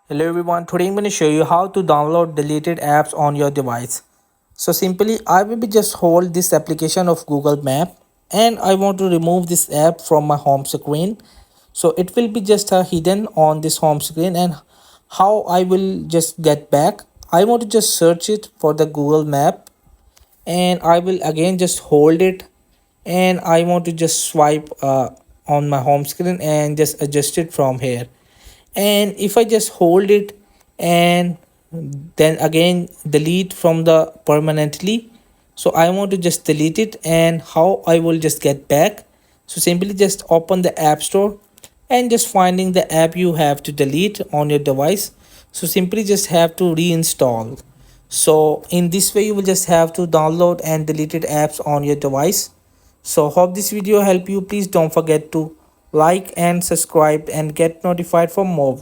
Hello everyone, today I'm going to show you how to download deleted apps on your device. So simply I will be just hold this application of Google Map and I want to remove this app from my home screen. So it will be just hidden on this home screen, and how I will just get back. I want to just search it for the Google Map, and I will again just hold it, and I want to just swipe on my home screen and just adjust it from here. And if I just hold it and then again delete from the permanently, so I want to just delete it, and how I will just get back. So simply just open the App Store and just finding the app you have to delete on your device. So simply just have to reinstall. So in this way you will just have to download and deleted apps on your device. So hope this video help you. Please don't forget to like and subscribe and get notified for more.